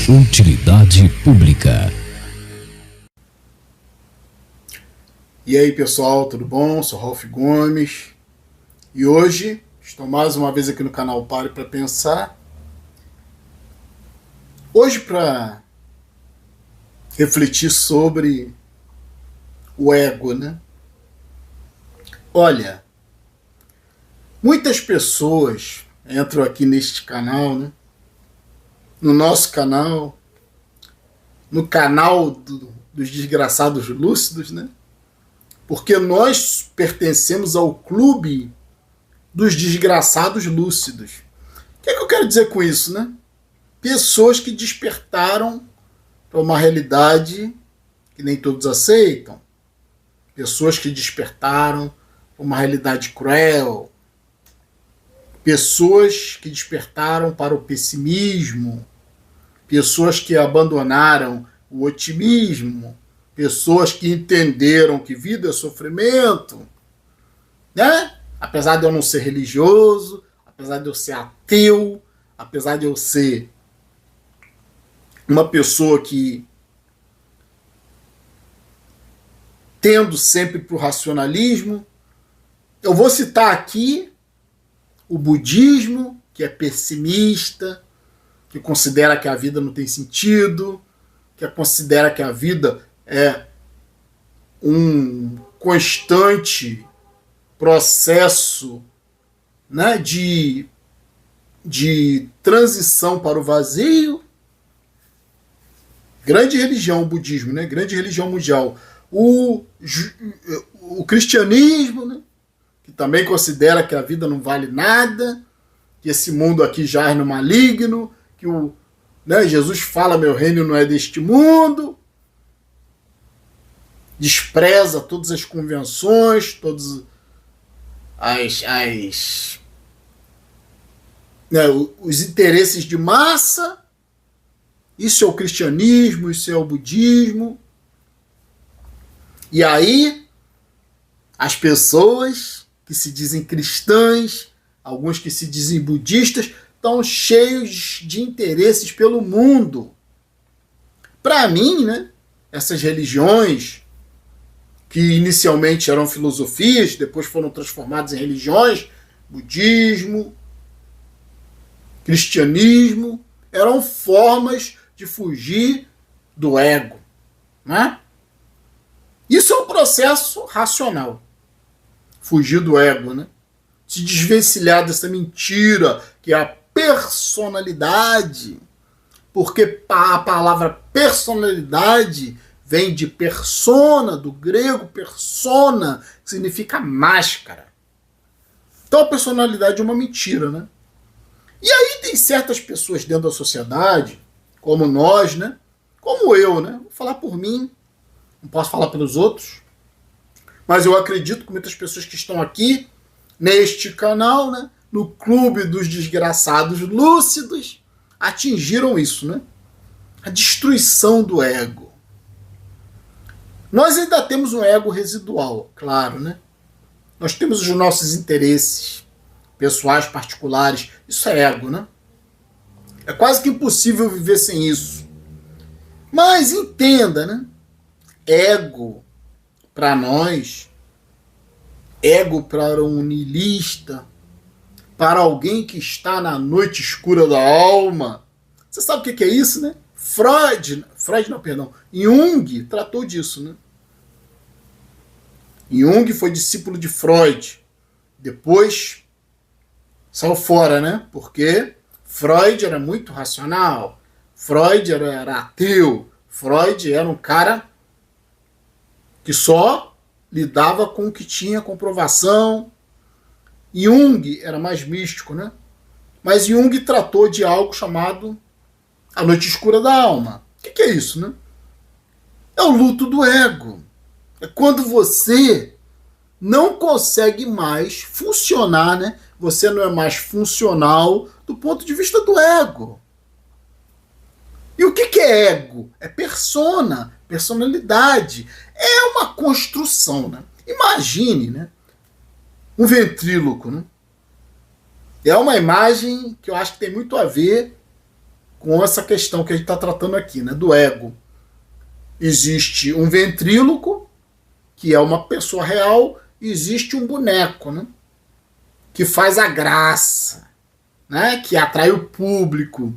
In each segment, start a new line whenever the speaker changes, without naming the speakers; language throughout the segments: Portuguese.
Utilidade pública.
E aí pessoal, tudo bom? Sou Ralph Gomes e hoje estou mais uma vez aqui no canal Pare para Pensar. Hoje para refletir sobre o ego, né? Olha, muitas pessoas entram aqui neste canal, né? No nosso canal, no canal dos Desgraçados Lúcidos, né? Porque nós pertencemos ao clube dos desgraçados lúcidos. O que é que eu quero dizer com isso, né? Pessoas que despertaram para uma realidade que nem todos aceitam. Pessoas que despertaram para uma realidade cruel. Pessoas que despertaram para o pessimismo. Pessoas que abandonaram o otimismo. Pessoas que entenderam que vida é sofrimento, né? Apesar de eu não ser religioso, apesar de eu ser ateu, apesar de eu ser uma pessoa que tendo sempre para o racionalismo, eu vou citar aqui o budismo, que é pessimista, que considera que a vida não tem sentido, que considera que a vida é um constante processo, né, de transição para o vazio. Grande religião, o budismo, né, grande religião mundial. O cristianismo, né, que também considera que a vida não vale nada, que esse mundo aqui jaz no maligno, que Jesus fala, meu reino não é deste mundo. Despreza todas as convenções, todos os interesses de massa. Isso é o cristianismo, isso é o budismo. E aí, as pessoas que se dizem cristãs, alguns que se dizem budistas, estão cheios de interesses pelo mundo. Para mim, né, essas religiões que inicialmente eram filosofias, depois foram transformadas em religiões, budismo, cristianismo, eram formas de fugir do ego, né? Isso é um processo racional, fugir do ego, né? Se desvencilhar dessa mentira que é a personalidade, porque a palavra personalidade vem de persona, do grego persona, que significa máscara. Então a personalidade é uma mentira, né? E aí tem certas pessoas dentro da sociedade, como nós, né? Como eu, né? Vou falar por mim, não posso falar pelos outros, mas eu acredito que muitas pessoas que estão aqui, neste canal, né? No clube dos desgraçados lúcidos, atingiram isso, né? A destruição do ego. Nós ainda temos um ego residual, claro, né? Nós temos os nossos interesses pessoais, particulares. Isso é ego, né? É quase que impossível viver sem isso. Mas entenda, né? Ego, para nós, ego para um niilista, para alguém que está na noite escura da alma. Você sabe o que é isso, né? Jung tratou disso, né? Jung foi discípulo de Freud. Depois saiu fora, né? Porque Freud era muito racional. Freud era ateu. Freud era um cara que só lidava com o que tinha comprovação. Jung era mais místico, né? Mas Jung tratou de algo chamado a noite escura da alma. O que é isso, né? É o luto do ego. É quando você não consegue mais funcionar, né? Você não é mais funcional do ponto de vista do ego. E o que é ego? É persona, personalidade. É uma construção, né? Imagine, né? Um ventríloco, né? É uma imagem que eu acho que tem muito a ver com essa questão que a gente está tratando aqui, né, do ego. Existe um ventríloco, que é uma pessoa real, e existe um boneco, né, que faz a graça, né, que atrai o público.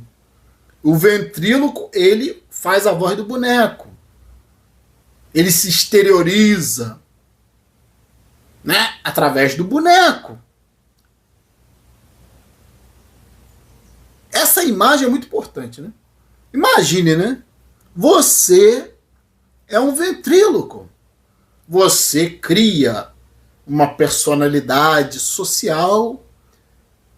O ventríloco, ele faz a voz do boneco. Ele se exterioriza, né, através do boneco. Essa imagem é muito importante, né? Imagine, né? Você é um ventríloco. Você cria uma personalidade social,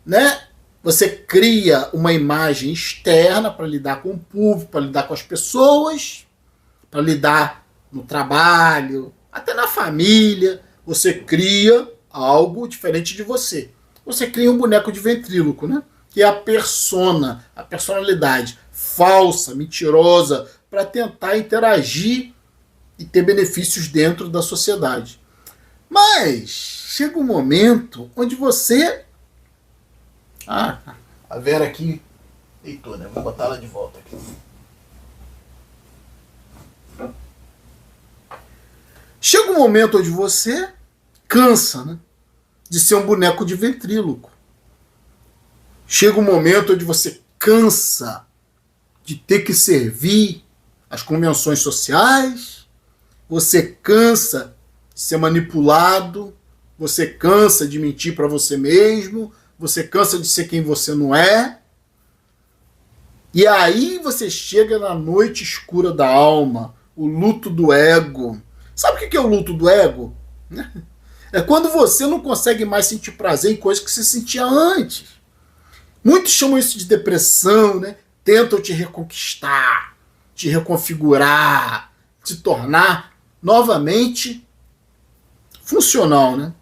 né? Você cria uma imagem externa para lidar com o público, para lidar com as pessoas, para lidar no trabalho, até na família. Você cria algo diferente de você. Você cria um boneco de ventríloco, né? Que é a persona, a personalidade falsa, mentirosa, para tentar interagir e ter benefícios dentro da sociedade. Mas chega um momento onde você... a Vera aqui deitou, né? Vou botar ela de volta aqui. Chega um momento onde você cansa, né, de ser um boneco de ventríloco. Chega um momento onde você cansa de ter que servir às convenções sociais, você cansa de ser manipulado, você cansa de mentir para você mesmo, você cansa de ser quem você não é. E aí você chega na noite escura da alma, o luto do ego. Sabe o que é o luto do ego? É quando você não consegue mais sentir prazer em coisas que você sentia antes. Muitos chamam isso de depressão, né? Tentam te reconquistar, te reconfigurar, te tornar novamente funcional, né?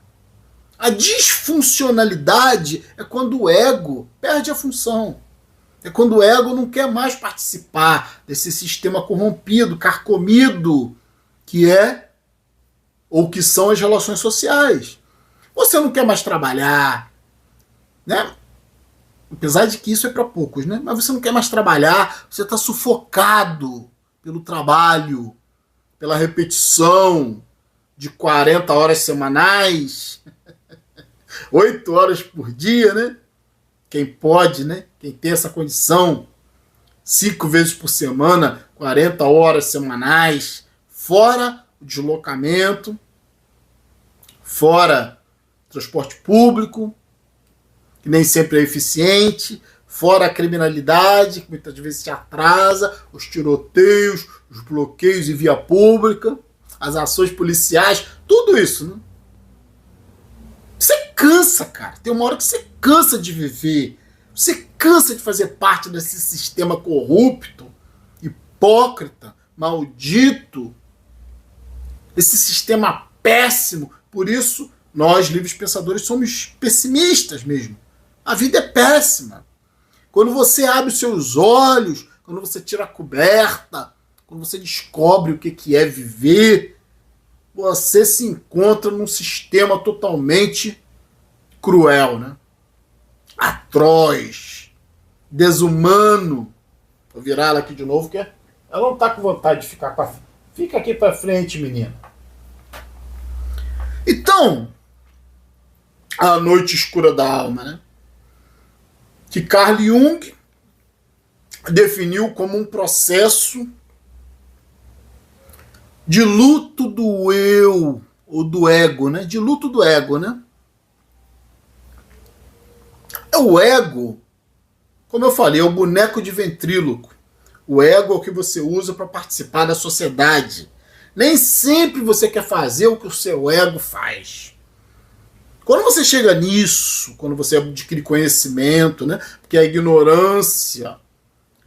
A disfuncionalidade é quando o ego perde a função. É quando o ego não quer mais participar desse sistema corrompido, carcomido, que é ou que são as relações sociais. Você não quer mais trabalhar, né? Apesar de que isso é para poucos, né? Mas você não quer mais trabalhar, você está sufocado pelo trabalho, pela repetição de 40 horas semanais, 8 horas por dia, né? Quem pode, né? Quem tem essa condição, 5 vezes por semana, 40 horas semanais, fora o deslocamento, fora transporte público, que nem sempre é eficiente, fora a criminalidade, que muitas vezes se atrasa, os tiroteios, os bloqueios em via pública, as ações policiais, tudo isso, né? Você cansa, cara. Tem uma hora que você cansa de viver, você cansa de fazer parte desse sistema corrupto, hipócrita, maldito, esse sistema péssimo. Por isso, nós, livres pensadores, somos pessimistas mesmo. A vida é péssima. Quando você abre os seus olhos, quando você tira a coberta, quando você descobre o que é viver, você se encontra num sistema totalmente cruel, né? Atroz, desumano. Vou virar ela aqui de novo, que ela não está com vontade de ficar para frente. Fica aqui para frente, menina. Então, a noite escura da alma, né? Que Carl Jung definiu como um processo de luto do eu, ou do ego, né? De luto do ego, né? O ego, como eu falei, é o boneco de ventríloco. O ego é o que você usa para participar da sociedade. Nem sempre você quer fazer o que o seu ego faz. Quando você chega nisso, quando você adquire conhecimento, né? Porque a ignorância,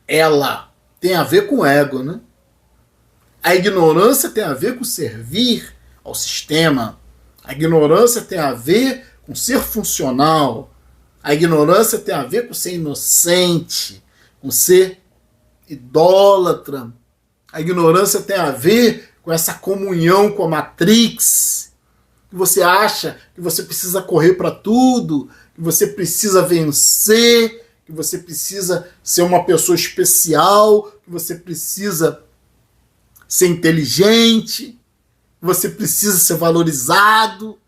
ela tem a ver com o ego, né? A ignorância tem a ver com servir ao sistema. A ignorância tem a ver com ser funcional. A ignorância tem a ver com ser inocente, com ser idólatra. A ignorância tem a ver com essa comunhão com a Matrix, que você acha que você precisa correr para tudo, que você precisa vencer, que que você precisa ser uma pessoa especial, que você precisa ser inteligente, que você precisa ser valorizado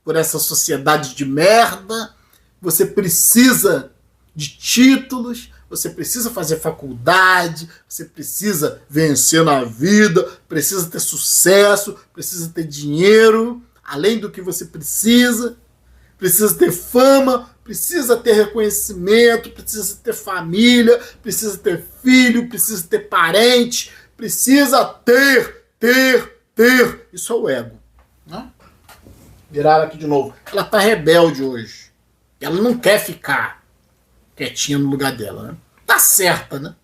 por essa sociedade de merda, você precisa de títulos, você precisa fazer faculdade, você precisa vencer na vida, precisa ter sucesso, precisa ter dinheiro, além do que você precisa ter fama, precisa ter reconhecimento, precisa ter família, precisa ter filho, precisa ter parente, precisa ter. Isso é o ego. Né? Viraram aqui de novo. Ela tá rebelde hoje. Ela não quer ficar quietinha no lugar dela, né? Tá certa, né?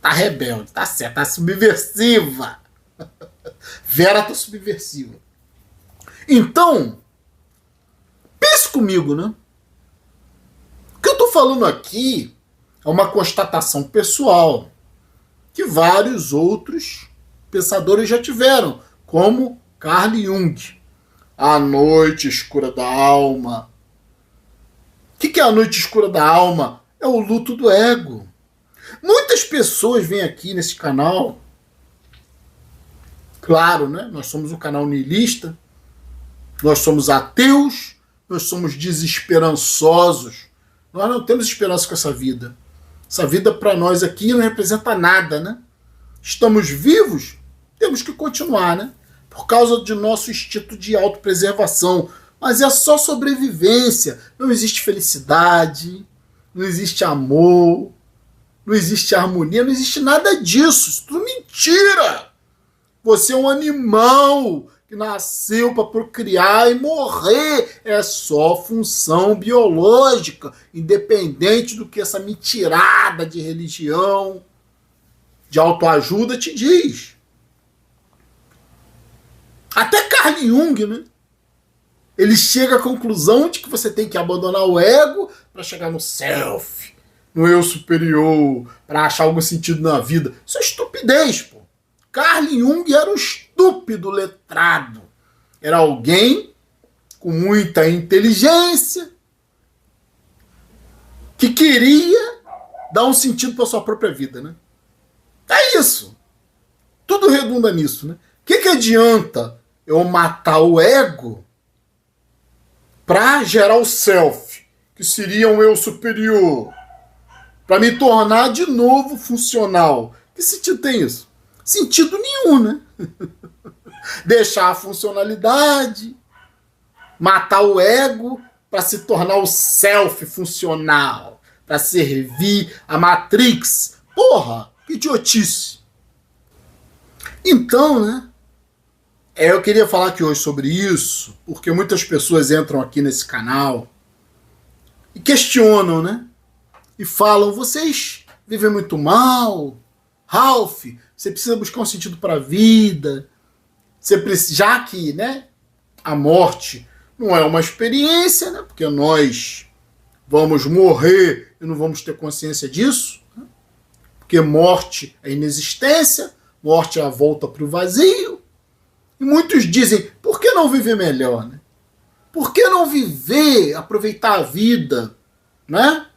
Tá rebelde, tá certa, tá subversiva. Vera tá subversiva. Então, pense comigo, né? O que eu tô falando aqui é uma constatação pessoal que vários outros pensadores já tiveram, como Carl Jung. A noite escura da alma. O que é a noite escura da alma? É o luto do ego. Muitas pessoas vêm aqui nesse canal, claro, né? Nós somos um canal niilista, nós somos ateus, nós somos desesperançosos. Nós não temos esperança com essa vida. Essa vida para nós aqui não representa nada, né? Estamos vivos, temos que continuar, né? Por causa de nosso instinto de autopreservação. Mas é só sobrevivência. Não existe felicidade, não existe amor, não existe harmonia, não existe nada disso. Isso tudo mentira. Você é um animal que nasceu para procriar e morrer. É só função biológica, independente do que essa mentirada de religião, de autoajuda te diz. Até Carl Jung, né? Ele chega à conclusão de que você tem que abandonar o ego para chegar no self, no eu superior, para achar algum sentido na vida. Isso é estupidez, pô. Carl Jung era um estúpido letrado. Era alguém com muita inteligência que queria dar um sentido para sua própria vida, né? É isso. Tudo redunda nisso, né? O que adianta eu matar o ego para gerar o self, que seria um eu superior, para me tornar de novo funcional? Que sentido tem isso? Sentido nenhum, né? Deixar a funcionalidade, matar o ego para se tornar o self funcional, para servir a Matrix. Porra, que idiotice. Então, né? Eu queria falar aqui hoje sobre isso, porque muitas pessoas entram aqui nesse canal e questionam, né? E falam, vocês vivem muito mal, Ralph, você precisa buscar um sentido para a vida, você precisa, já que, né, a morte não é uma experiência, né? Porque nós vamos morrer e não vamos ter consciência disso, né? Porque morte é inexistência, morte é a volta para o vazio. E muitos dizem, por que não viver melhor, né? Por que não viver, aproveitar a vida, né?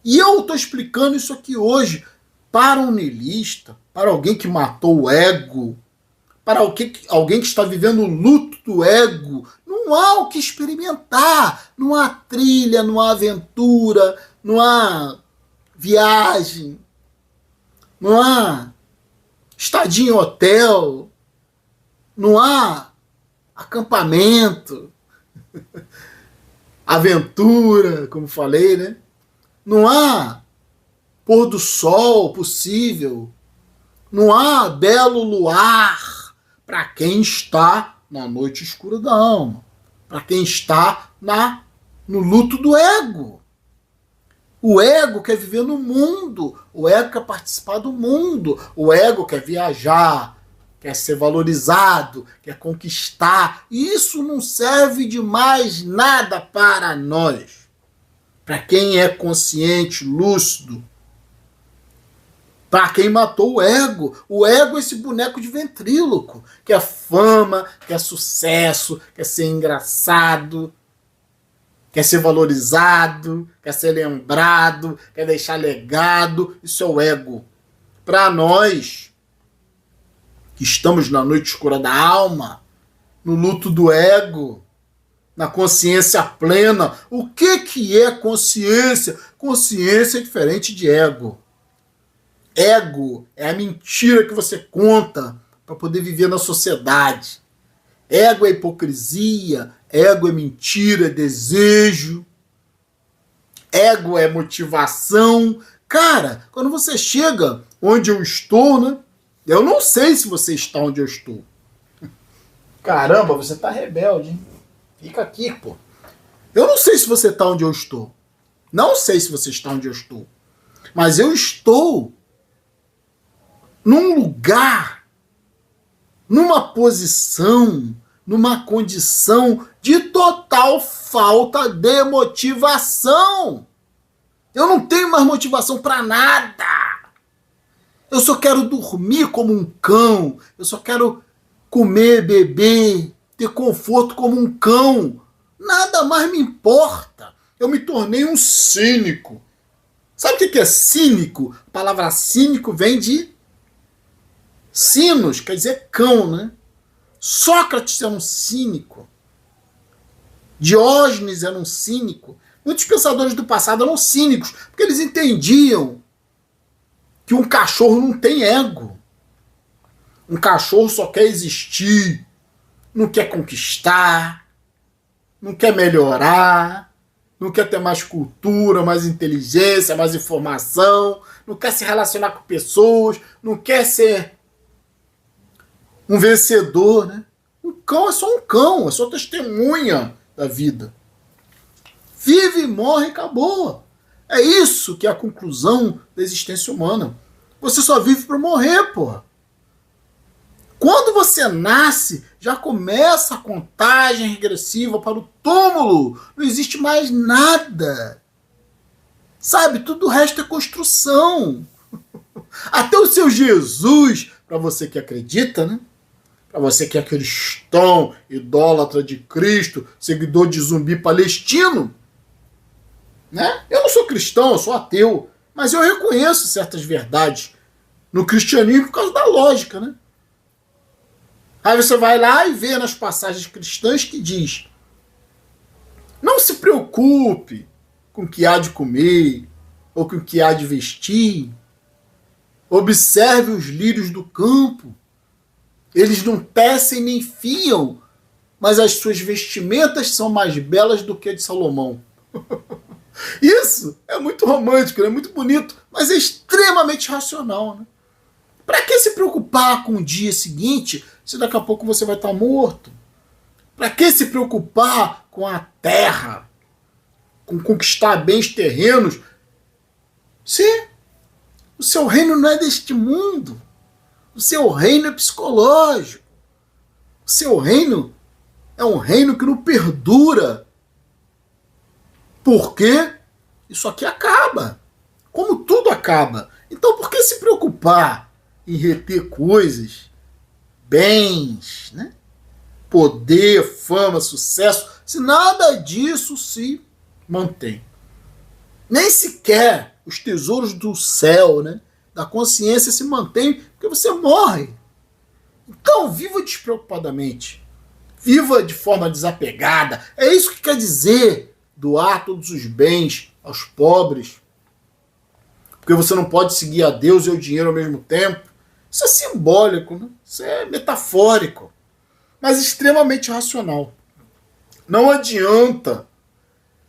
E eu estou explicando isso aqui hoje para um niilista, para alguém que matou o ego, para alguém que está vivendo o luto do ego. Não há o que experimentar, não há trilha, não há aventura, não há viagem, não há estadia em hotel, não há acampamento, aventura, como falei, né? Não há pôr do sol possível, não há belo luar para quem está na noite escura da alma, para quem está no luto do ego. O ego quer viver no mundo, o ego quer participar do mundo, o ego quer viajar, quer ser valorizado, quer conquistar. E isso não serve de mais nada para nós. Para quem é consciente, lúcido. Para quem matou o ego é esse boneco de ventríloco, quer fama, quer sucesso, quer ser engraçado, quer ser valorizado, quer ser lembrado, quer deixar legado. Isso é o ego. Para nós, que estamos na noite escura da alma, no luto do ego, na consciência plena, o que é consciência? Consciência é diferente de ego. Ego é a mentira que você conta para poder viver na sociedade. Ego é hipocrisia, ego é mentira, é desejo, ego é motivação. Cara, quando você chega onde eu estou, né? Eu não sei se você está onde eu estou. Caramba, você tá rebelde, hein? Fica aqui, pô. Eu não sei se você está onde eu estou. Não sei se você está onde eu estou. Mas eu estou num lugar, numa posição, numa condição de total falta de motivação. Eu não tenho mais motivação para nada. Eu só quero dormir como um cão. Eu só quero comer, beber, ter conforto como um cão. Nada mais me importa. Eu me tornei um cínico. Sabe o que é cínico? A palavra cínico vem de sinos, quer dizer cão, né? Sócrates era um cínico. Diógenes era um cínico. Muitos pensadores do passado eram cínicos, porque eles entendiam que um cachorro não tem ego. Um cachorro só quer existir, não quer conquistar, não quer melhorar, não quer ter mais cultura, mais inteligência, mais informação, não quer se relacionar com pessoas, não quer ser um vencedor, né? Um cão é só um cão, é só testemunha da vida. Vive, morre e acabou. É isso que é a conclusão da existência humana. Você só vive para morrer, porra. Quando você nasce, já começa a contagem regressiva para o túmulo. Não existe mais nada. Sabe? Tudo o resto é construção. Até o seu Jesus, para você que acredita, né? Para você que é cristão, idólatra de Cristo, seguidor de zumbi palestino, né? Eu não sou cristão, eu sou ateu, mas eu reconheço certas verdades no cristianismo por causa da lógica, né? Aí você vai lá e vê nas passagens cristãs que diz: não se preocupe com o que há de comer ou com o que há de vestir. Observe os lírios do campo. Eles não tecem nem fiam, mas as suas vestimentas são mais belas do que a de Salomão. Isso é muito romântico, é muito bonito, mas é extremamente racional, né? Para que se preocupar com o dia seguinte se daqui a pouco você vai estar morto? Para que se preocupar com a terra, com conquistar bens terrenos, se o seu reino não é deste mundo? O seu reino é psicológico. O seu reino é um reino que não perdura. Por quê? Isso aqui acaba. Como tudo acaba. Então por que se preocupar em reter coisas, bens, né? Poder, fama, sucesso, se nada disso se mantém? Nem sequer os tesouros do céu, né? Da consciência se mantém, porque você morre. Então, viva despreocupadamente. Viva de forma desapegada. É isso que quer dizer doar todos os bens aos pobres. Porque você não pode seguir a Deus e o dinheiro ao mesmo tempo. Isso é simbólico, né? Isso é metafórico. Mas extremamente racional. Não adianta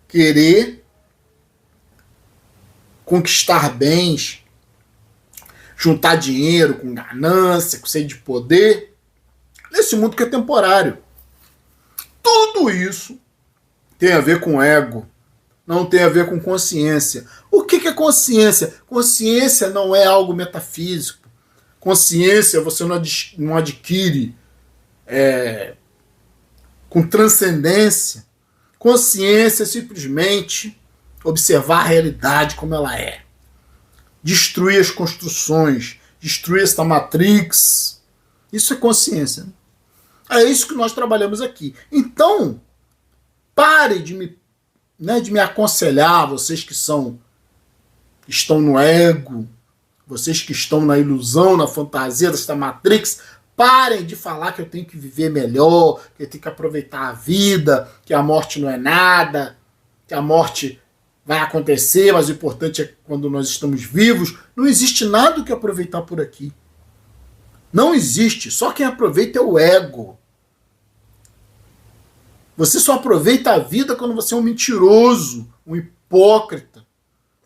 querer conquistar bens, juntar dinheiro com ganância, com sede de poder, nesse mundo que é temporário. Tudo isso tem a ver com ego, não tem a ver com consciência. O que é consciência? Consciência não é algo metafísico. Consciência você não adquire com transcendência. Consciência é simplesmente observar a realidade como ela é. Destruir as construções, destruir esta matrix. Isso é consciência. É isso que nós trabalhamos aqui. Então, pare de né, de me aconselhar, vocês que estão no ego, vocês que estão na ilusão, na fantasia desta Matrix, parem de falar que eu tenho que viver melhor, que eu tenho que aproveitar a vida, que a morte não é nada, que a morte vai acontecer, mas o importante é quando nós estamos vivos. Não existe nada o que aproveitar por aqui. Não existe. Só quem aproveita é o ego. Você só aproveita a vida quando você é um mentiroso, um hipócrita,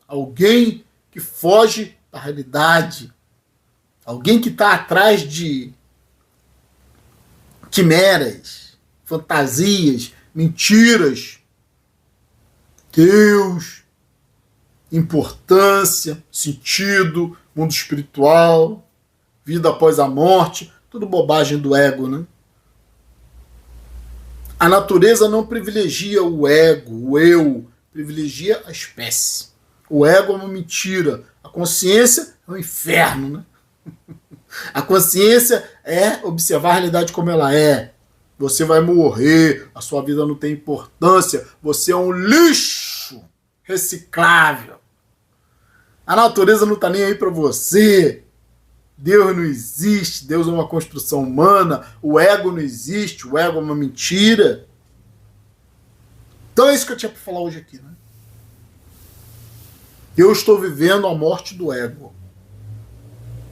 alguém que foge da realidade, alguém que está atrás de quimeras, fantasias, mentiras. Deus, importância, sentido, mundo espiritual, vida após a morte, tudo bobagem do ego, né? A natureza não privilegia o ego, o eu, privilegia a espécie. O ego é uma mentira, a consciência é um inferno, né? A consciência é observar a realidade como ela é. Você vai morrer, a sua vida não tem importância, você é um lixo reciclável. A natureza não está nem aí para você. Deus não existe, Deus é uma construção humana, o ego não existe, o ego é uma mentira. Então é isso que eu tinha para falar hoje aqui, né? Eu estou vivendo a morte do ego.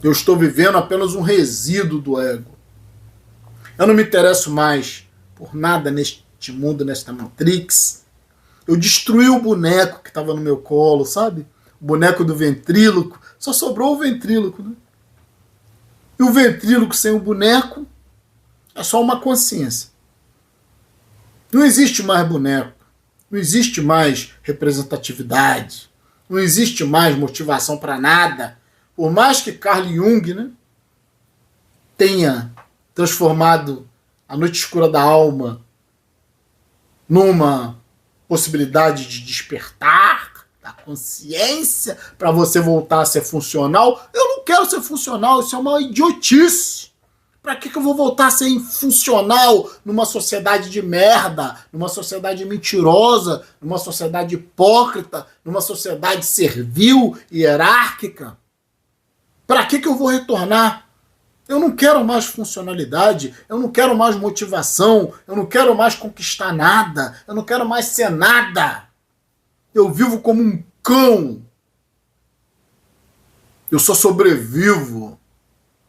Eu estou vivendo apenas um resíduo do ego. Eu não me interesso mais por nada neste mundo, nesta Matrix. Eu destruí o boneco que estava no meu colo, sabe? O boneco do ventríloco. Só sobrou o ventríloco, né? E o ventríloco sem o boneco é só uma consciência. Não existe mais boneco. Não existe mais representatividade. Não existe mais motivação para nada. Por mais que Carl Jung, né, tenha transformado a noite escura da alma numa possibilidade de despertar da consciência para você voltar a ser funcional. Eu não quero ser funcional, isso é uma idiotice. Para que eu vou voltar a ser funcional numa sociedade de merda, numa sociedade mentirosa, numa sociedade hipócrita, numa sociedade servil e hierárquica? Para que eu vou retornar? Eu não quero mais funcionalidade, eu não quero mais motivação, eu não quero mais conquistar nada, eu não quero mais ser nada. Eu vivo como um cão. Eu só sobrevivo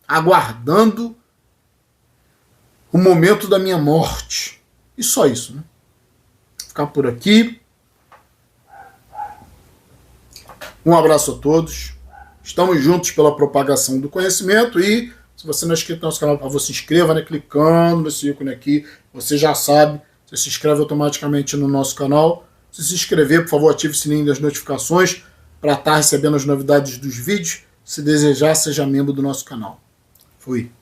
aguardando o momento da minha morte. E só isso, né? Vou ficar por aqui. Um abraço a todos. Estamos juntos pela propagação do conhecimento e se você não é inscrito no nosso canal, por favor, se inscreva, né? Clicando nesse ícone aqui. Você já sabe, você se inscreve automaticamente no nosso canal. Se inscrever, por favor, ative o sininho das notificações para estar recebendo as novidades dos vídeos. Se desejar, seja membro do nosso canal. Fui.